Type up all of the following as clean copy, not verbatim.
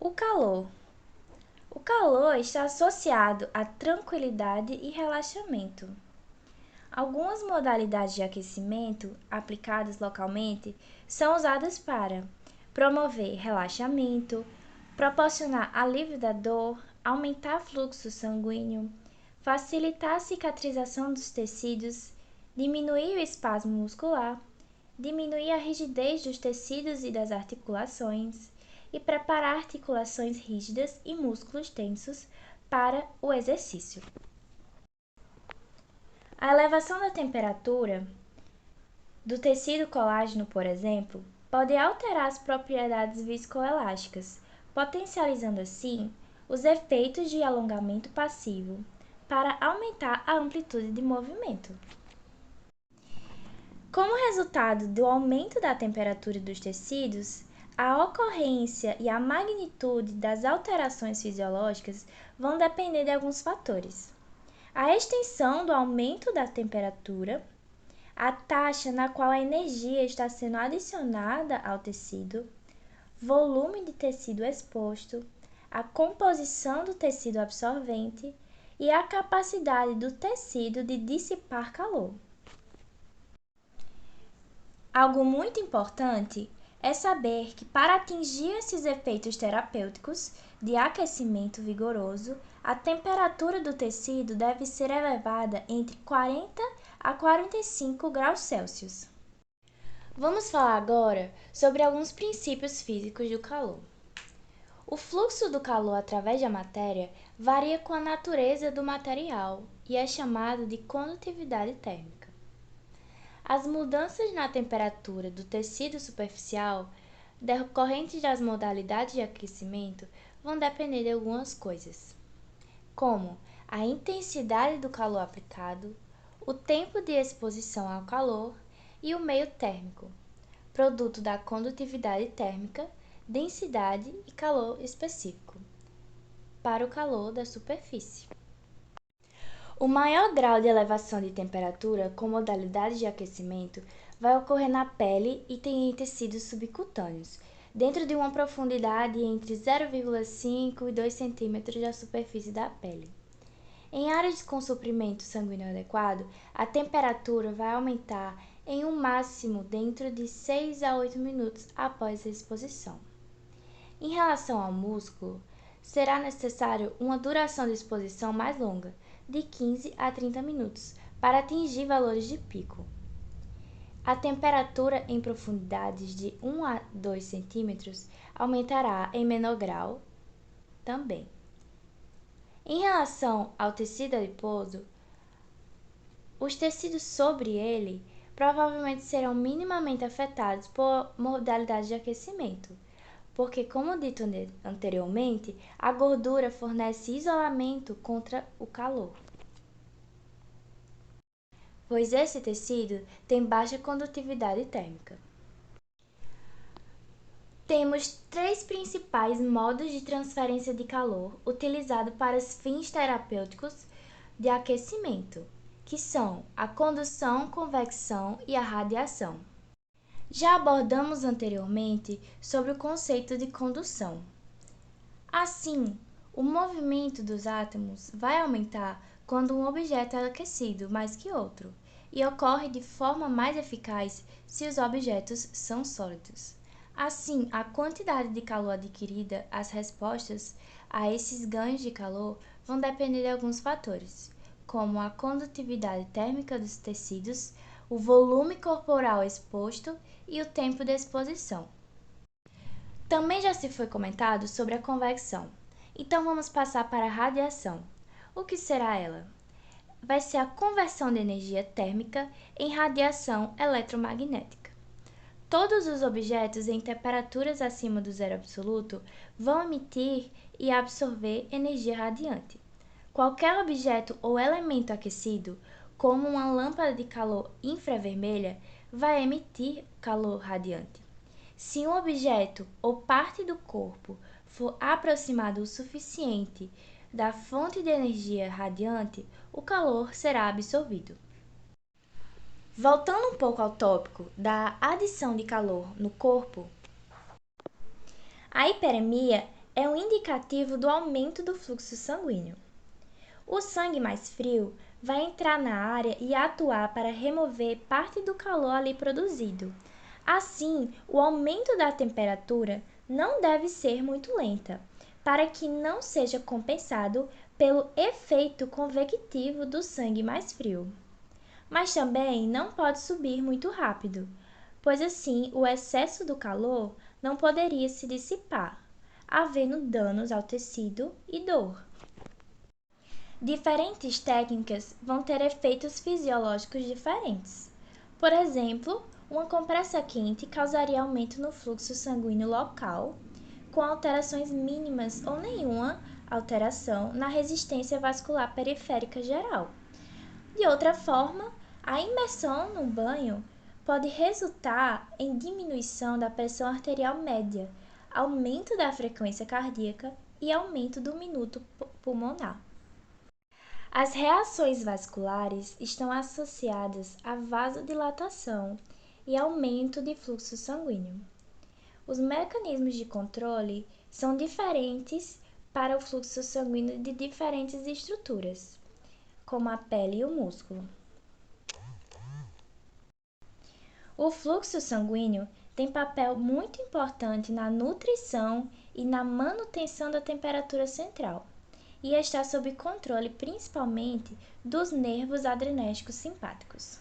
O calor. O calor está associado à tranquilidade e relaxamento. Algumas modalidades de aquecimento aplicadas localmente são usadas para promover relaxamento, proporcionar alívio da dor, aumentar fluxo sanguíneo, facilitar a cicatrização dos tecidos, diminuir o espasmo muscular, diminuir a rigidez dos tecidos e das articulações e preparar articulações rígidas e músculos tensos para o exercício. A elevação da temperatura do tecido colágeno, por exemplo, pode alterar as propriedades viscoelásticas, potencializando assim os efeitos de alongamento passivo para aumentar a amplitude de movimento. Como resultado do aumento da temperatura dos tecidos, a ocorrência e a magnitude das alterações fisiológicas vão depender de alguns fatores. A extensão do aumento da temperatura, a taxa na qual a energia está sendo adicionada ao tecido, volume de tecido exposto, a composição do tecido absorvente e a capacidade do tecido de dissipar calor. Algo muito importante é saber que, para atingir esses efeitos terapêuticos de aquecimento vigoroso, a temperatura do tecido deve ser elevada entre 40 a 45 graus Celsius. Vamos falar agora sobre alguns princípios físicos do calor. O fluxo do calor através da matéria varia com a natureza do material e é chamado de condutividade térmica. As mudanças na temperatura do tecido superficial decorrentes das modalidades de aquecimento vão depender de algumas coisas, como a intensidade do calor aplicado, o tempo de exposição ao calor e o meio térmico, produto da condutividade térmica, densidade e calor específico, para o calor da superfície. O maior grau de elevação de temperatura com modalidade de aquecimento vai ocorrer na pele e em tecidos subcutâneos, dentro de uma profundidade entre 0,5 e 2 centímetros da superfície da pele. Em áreas com suprimento sanguíneo adequado, a temperatura vai aumentar em um máximo dentro de 6 a 8 minutos após a exposição. Em relação ao músculo, será necessário uma duração de exposição mais longa, de 15 a 30 minutos, para atingir valores de pico. A temperatura em profundidades de 1 a 2 centímetros aumentará em menor grau também. Em relação ao tecido adiposo, os tecidos sobre ele provavelmente serão minimamente afetados por modalidade de aquecimento, porque, como dito anteriormente, a gordura fornece isolamento contra o calor, pois esse tecido tem baixa condutividade térmica. Temos três principais modos de transferência de calor utilizados para os fins terapêuticos de aquecimento, que são a condução, convecção e a radiação. Já abordamos anteriormente sobre o conceito de condução. Assim, o movimento dos átomos vai aumentar quando um objeto é aquecido mais que outro, e ocorre de forma mais eficaz se os objetos são sólidos. Assim, a quantidade de calor adquirida, as respostas a esses ganhos de calor vão depender de alguns fatores, como a condutividade térmica dos tecidos, o volume corporal exposto e o tempo de exposição. Também já se foi comentado sobre a convecção, então vamos passar para a radiação. O que será ela? Vai ser a conversão de energia térmica em radiação eletromagnética. Todos os objetos em temperaturas acima do zero absoluto vão emitir e absorver energia radiante. Qualquer objeto ou elemento aquecido, como uma lâmpada de calor infravermelha, vai emitir calor radiante. Se um objeto ou parte do corpo for aproximado o suficiente da fonte de energia radiante, o calor será absorvido. Voltando um pouco ao tópico da adição de calor no corpo, a hiperemia é um indicativo do aumento do fluxo sanguíneo. O sangue mais frio vai entrar na área e atuar para remover parte do calor ali produzido. Assim, o aumento da temperatura não deve ser muito lenta, para que não seja compensado pelo efeito convectivo do sangue mais frio. Mas também não pode subir muito rápido, pois assim o excesso do calor não poderia se dissipar, havendo danos ao tecido e dor. Diferentes técnicas vão ter efeitos fisiológicos diferentes. Por exemplo, uma compressa quente causaria aumento no fluxo sanguíneo local, com alterações mínimas ou nenhuma alteração na resistência vascular periférica geral. De outra forma, a imersão no banho pode resultar em diminuição da pressão arterial média, aumento da frequência cardíaca e aumento do minuto pulmonar. As reações vasculares estão associadas à vasodilatação e aumento de fluxo sanguíneo. Os mecanismos de controle são diferentes para o fluxo sanguíneo de diferentes estruturas, como a pele e o músculo. O fluxo sanguíneo tem papel muito importante na nutrição e na manutenção da temperatura central, e está sob controle principalmente dos nervos adrenérgicos simpáticos.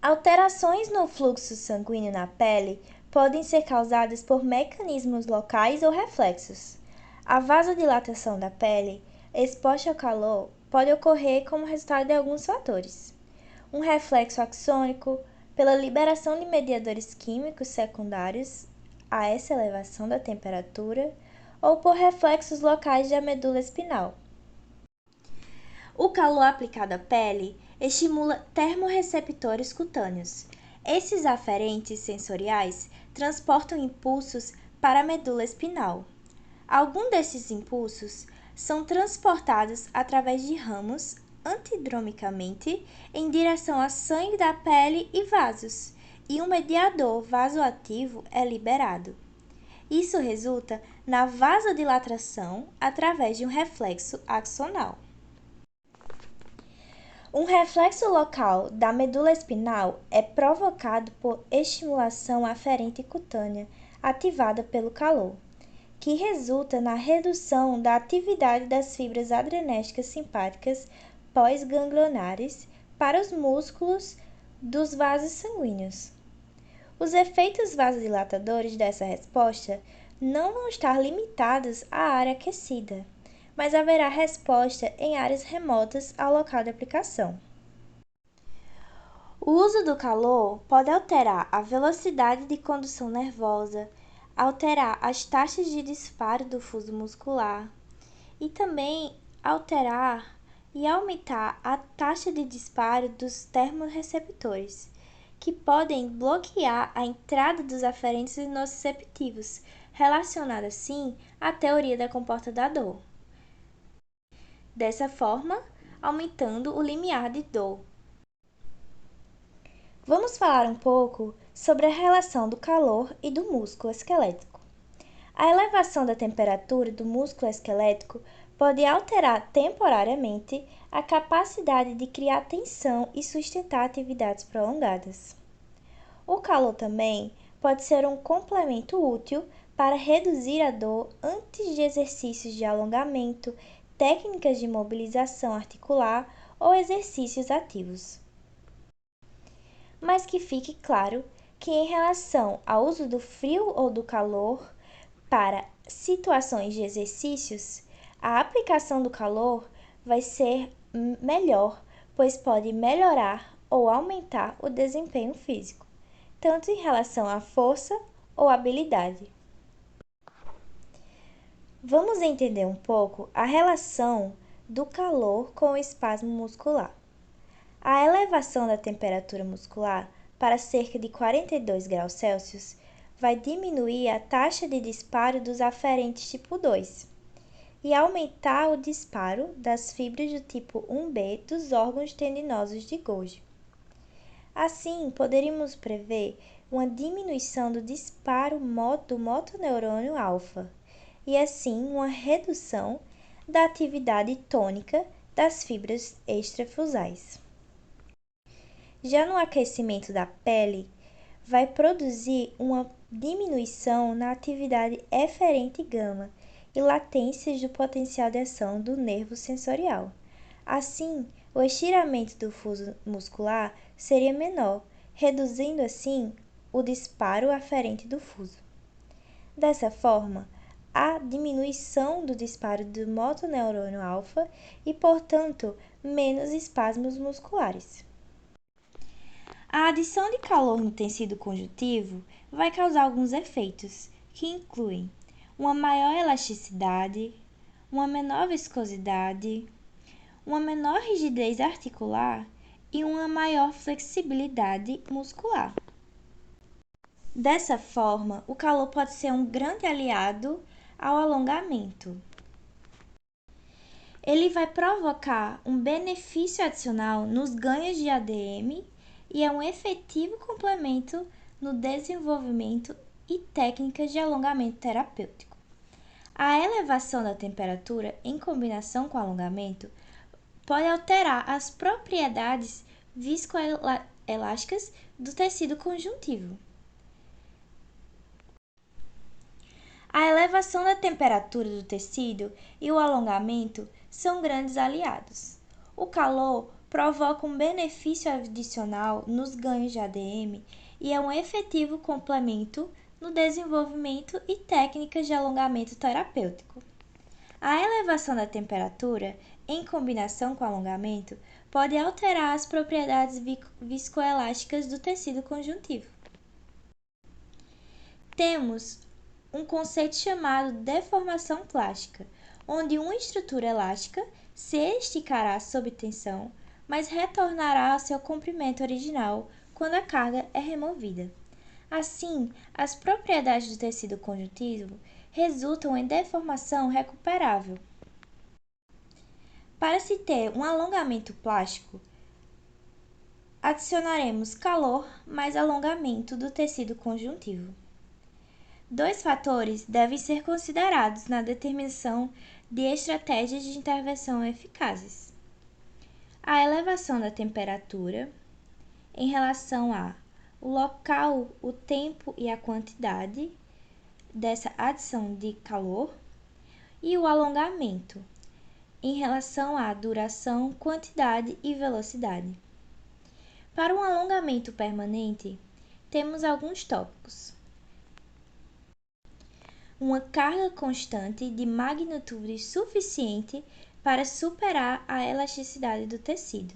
Alterações no fluxo sanguíneo na pele podem ser causadas por mecanismos locais ou reflexos. A vasodilatação da pele, exposta ao calor, pode ocorrer como resultado de alguns fatores. Um reflexo axônico, pela liberação de mediadores químicos secundários a essa elevação da temperatura, ou por reflexos locais da medula espinhal. O calor aplicado à pele estimula termorreceptores cutâneos. Esses aferentes sensoriais transportam impulsos para a medula espinhal. Alguns desses impulsos são transportados através de ramos antidromicamente em direção ao sangue da pele e vasos, e um mediador vasoativo é liberado. Isso resulta na vasodilatação através de um reflexo axonal. Um reflexo local da medula espinhal é provocado por estimulação aferente cutânea ativada pelo calor, que resulta na redução da atividade das fibras adrenérgicas simpáticas pós-ganglionares para os músculos dos vasos sanguíneos. Os efeitos vasodilatadores dessa resposta não vão estar limitados à área aquecida, mas haverá resposta em áreas remotas ao local de aplicação. O uso do calor pode alterar a velocidade de condução nervosa, alterar as taxas de disparo do fuso muscular e também alterar e aumentar a taxa de disparo dos termorreceptores, que podem bloquear a entrada dos aferentes nociceptivos, relacionada assim à teoria da comporta da dor. Dessa forma, aumentando o limiar de dor. Vamos falar um pouco sobre a relação do calor e do músculo esquelético. A elevação da temperatura do músculo esquelético pode alterar temporariamente a capacidade de criar tensão e sustentar atividades prolongadas. O calor também pode ser um complemento útil para reduzir a dor antes de exercícios de alongamento, técnicas de mobilização articular ou exercícios ativos. Mas que fique claro que, em relação ao uso do frio ou do calor para situações de exercícios, a aplicação do calor vai ser melhor, pois pode melhorar ou aumentar o desempenho físico, tanto em relação à força ou habilidade. Vamos entender um pouco a relação do calor com o espasmo muscular. A elevação da temperatura muscular para cerca de 42 graus Celsius vai diminuir a taxa de disparo dos aferentes tipo 2 e aumentar o disparo das fibras do tipo 1B dos órgãos tendinosos de Golgi. Assim, poderíamos prever uma diminuição do disparo do motoneurônio alfa e, assim, uma redução da atividade tônica das fibras extrafusais. Já no aquecimento da pele, vai produzir uma diminuição na atividade eferente gama e latências do potencial de ação do nervo sensorial. Assim, o estiramento do fuso muscular seria menor, reduzindo assim o disparo aferente do fuso. Dessa forma, há diminuição do disparo do motoneurônio alfa e, portanto, menos espasmos musculares. A adição de calor no tecido conjuntivo vai causar alguns efeitos, que incluem uma maior elasticidade, uma menor viscosidade, uma menor rigidez articular e uma maior flexibilidade muscular. Dessa forma, o calor pode ser um grande aliado ao alongamento. Ele vai provocar um benefício adicional nos ganhos de ADM e é um efetivo complemento no desenvolvimento e técnicas de alongamento terapêutico. A elevação da temperatura, em combinação com o alongamento, pode alterar as propriedades viscoelásticas do tecido conjuntivo. A elevação da temperatura do tecido e o alongamento são grandes aliados. O calor provoca um benefício adicional nos ganhos de ADM e é um efetivo complemento no desenvolvimento e técnicas de alongamento terapêutico. A elevação da temperatura, em combinação com o alongamento, pode alterar as propriedades viscoelásticas do tecido conjuntivo. Temos um conceito chamado deformação plástica, onde uma estrutura elástica se esticará sob tensão, mas retornará ao seu comprimento original quando a carga é removida. Assim, as propriedades do tecido conjuntivo resultam em deformação recuperável. Para se ter um alongamento plástico, adicionaremos calor mais alongamento do tecido conjuntivo. Dois fatores devem ser considerados na determinação de estratégias de intervenção eficazes: a elevação da temperatura em relação ao local, o tempo e a quantidade dessa adição de calor, e o alongamento em relação à duração, quantidade e velocidade. Para um alongamento permanente, temos alguns tópicos: uma carga constante de magnitude suficiente para superar a elasticidade do tecido.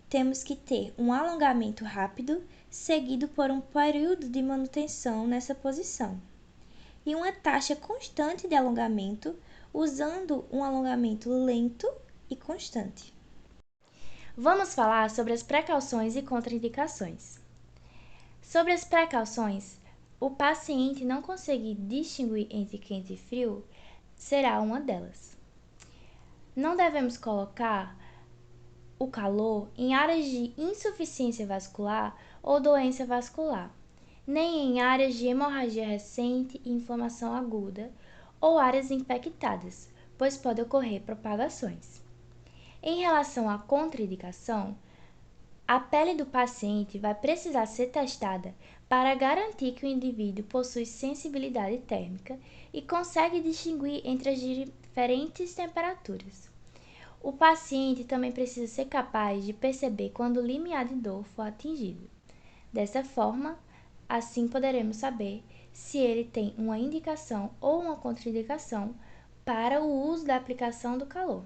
Temos que ter um alongamento rápido, seguido por um período de manutenção nessa posição, e uma taxa constante de alongamento, usando um alongamento lento e constante. Vamos falar sobre as precauções e contraindicações. Sobre as precauções, o paciente não conseguir distinguir entre quente e frio será uma delas. Não devemos colocar o calor em áreas de insuficiência vascular ou doença vascular, nem em áreas de hemorragia recente e inflamação aguda ou áreas infectadas, pois pode ocorrer propagações. Em relação à contraindicação, a pele do paciente vai precisar ser testada para garantir que o indivíduo possui sensibilidade térmica e consegue distinguir entre as diferentes temperaturas. O paciente também precisa ser capaz de perceber quando o limiar de dor for atingido. Dessa forma, assim poderemos saber se ele tem uma indicação ou uma contraindicação para o uso da aplicação do calor.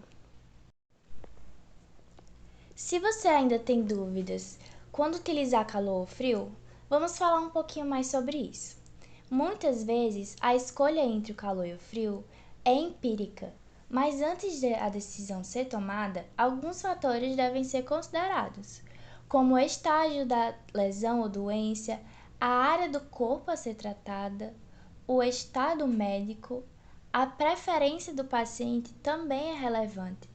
Se você ainda tem dúvidas quando utilizar calor ou frio, vamos falar um pouquinho mais sobre isso. Muitas vezes, a escolha entre o calor e o frio é empírica, mas antes de a decisão ser tomada, alguns fatores devem ser considerados, como o estágio da lesão ou doença, a área do corpo a ser tratada, o estado médico, a preferência do paciente também é relevante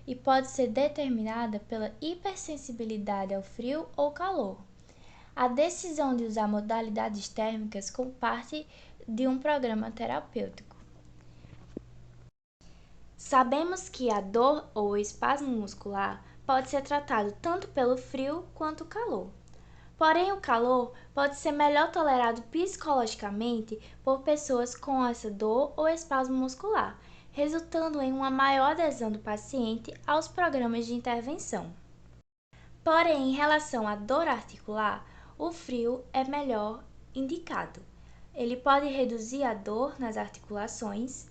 e pode ser determinada pela hipersensibilidade ao frio ou calor. a decisão de usar modalidades térmicas como parte de um programa terapêutico. Sabemos que a dor ou espasmo muscular pode ser tratado tanto pelo frio quanto o calor. Porém, o calor pode ser melhor tolerado psicologicamente por pessoas com essa dor ou espasmo muscular, resultando em uma maior adesão do paciente aos programas de intervenção. Porém, em relação à dor articular, o frio é melhor indicado. Ele pode reduzir a dor nas articulações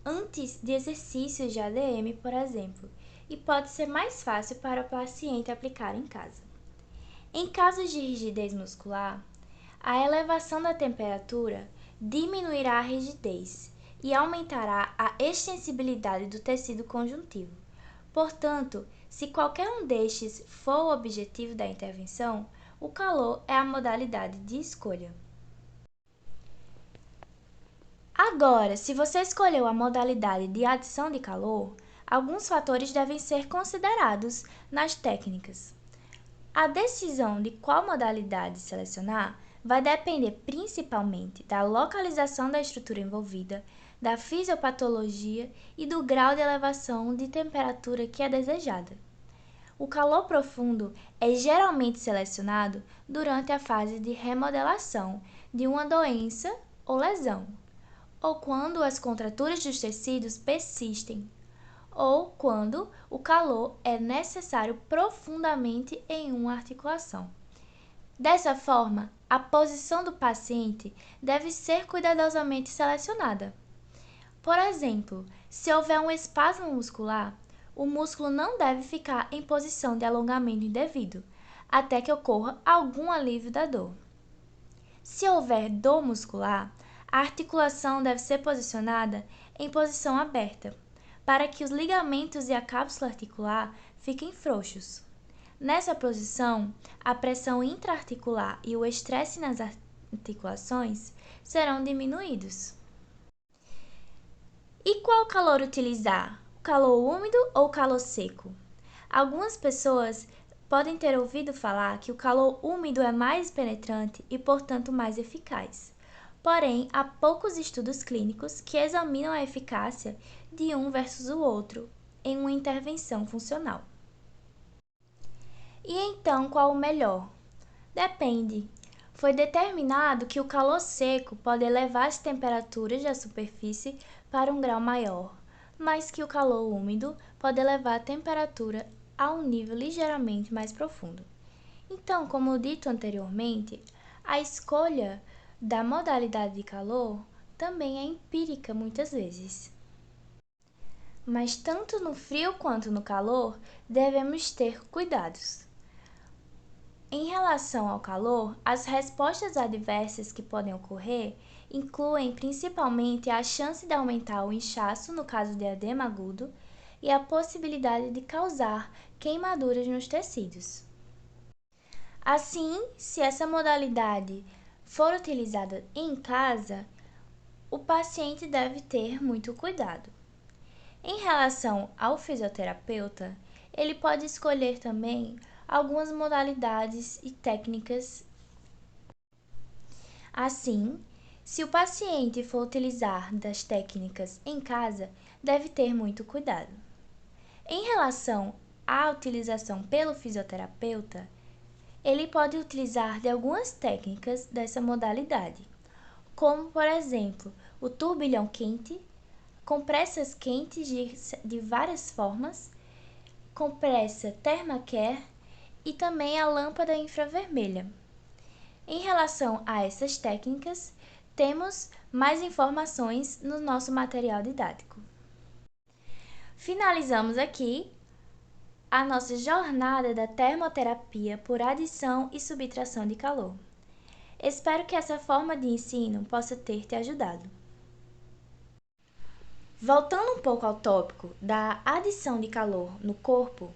antes de exercícios de ADM, por exemplo, e pode ser mais fácil para o paciente aplicar em casa. Em casos de rigidez muscular, a elevação da temperatura diminuirá a rigidez e aumentará a extensibilidade do tecido conjuntivo. Portanto, se qualquer um destes for o objetivo da intervenção, o calor é a modalidade de escolha. Agora, se você escolheu a modalidade de adição de calor, alguns fatores devem ser considerados nas técnicas. A decisão de qual modalidade selecionar vai depender principalmente da localização da estrutura envolvida, da fisiopatologia e do grau de elevação de temperatura que é desejada. O calor profundo é geralmente selecionado durante a fase de remodelação de uma doença ou lesão, ou quando as contraturas dos tecidos persistem, ou quando o calor é necessário profundamente em uma articulação. Dessa forma, a posição do paciente deve ser cuidadosamente selecionada. Por exemplo, se houver um espasmo muscular, o músculo não deve ficar em posição de alongamento indevido, até que ocorra algum alívio da dor. Se houver dor muscular, a articulação deve ser posicionada em posição aberta, para que os ligamentos e a cápsula articular fiquem frouxos. Nessa posição, a pressão intraarticular e o estresse nas articulações serão diminuídos. E qual calor utilizar? O calor úmido ou o calor seco? Algumas pessoas podem ter ouvido falar que o calor úmido é mais penetrante e, portanto, mais eficaz. Porém, há poucos estudos clínicos que examinam a eficácia de um versus o outro em uma intervenção funcional. E então, qual o melhor? Depende. Foi determinado que o calor seco pode elevar as temperaturas da superfície para um grau maior, mas que o calor úmido pode elevar a temperatura a um nível ligeiramente mais profundo. Então, como dito anteriormente, a escolha da modalidade de calor também é empírica muitas vezes. Mas tanto no frio quanto no calor, devemos ter cuidados. Em relação ao calor, as respostas adversas que podem ocorrer incluem principalmente a chance de aumentar o inchaço no caso de edema agudo e a possibilidade de causar queimaduras nos tecidos. Assim, se essa modalidade for utilizada em casa, o paciente deve ter muito cuidado. Em relação ao fisioterapeuta, ele pode escolher também algumas modalidades e técnicas. Assim, se o paciente for utilizar das técnicas em casa, deve ter muito cuidado. Em relação à utilização pelo fisioterapeuta, ele pode utilizar de algumas técnicas dessa modalidade, como, por exemplo, o turbilhão quente, compressas quentes de várias formas, compressa Thermacare e também a lâmpada infravermelha. Em relação a essas técnicas, temos mais informações no nosso material didático. Finalizamos aqui a nossa jornada da termoterapia por adição e subtração de calor. Espero que essa forma de ensino possa ter te ajudado. Voltando um pouco ao tópico da adição de calor no corpo,